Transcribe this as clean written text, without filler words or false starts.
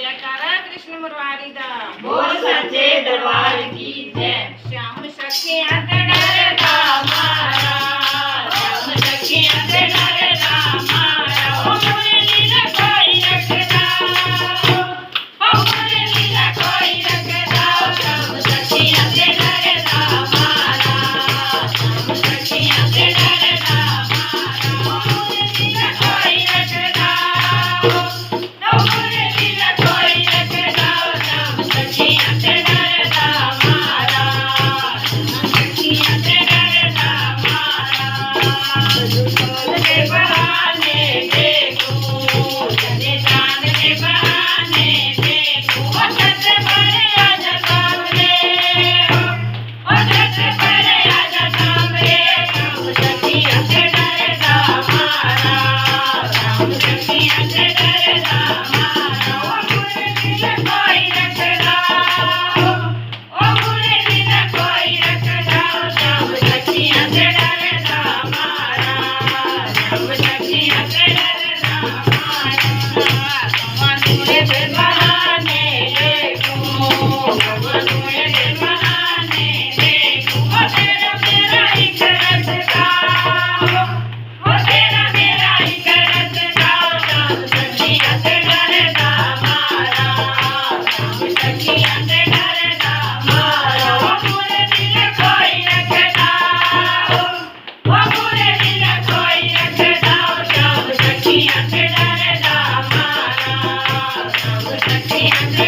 जयकारा कृष्ण मुरारी दा बोल सच्चे दरबार की जय। श्याम सखिया ते डरदा मारा, श्याम सखिया ते डरदा मारा, ओ मुरली न कोई रखदा, ओ मुरली न कोई रखदा। श्याम सखिया ते डरदा मारा, श्याम सखिया ते डरदा मारा, ओ मुरली न कोई रखदा, ओ मुरली न कोई रखदा। श्याम सखिया ते डरदा मारा, श्याम सखिया ते डरदा मारा। दुकान के बहाने देखो, चले जान के बहाने देखो, ओ छत पर आजा सामने, ओ छत पर आजा सामने। श्याम सखिया ते डरदा मारा, श्याम सखिया ते डरदा मारा, ओ मुरली न कोई रखदा, ओ मुरली न कोई रखदा। श्याम सखिया ते डरदा मारा, श्याम सखिया ते डरदा मारा। कमनुए के बहाने देखो, कमनुए के बहाने देखो, ओ तेरा मेरा एक रखदा, ओ तेरा मेरा एक रखदा। श्याम सखिया ते डरदा मारा, श्याम सखिया ते डरदा मारा, ओ मुरली न कोई रखदा, ओ मुरली न कोई रखदा। श्याम सखिया ते डरदा मारा, श्याम सखिया ते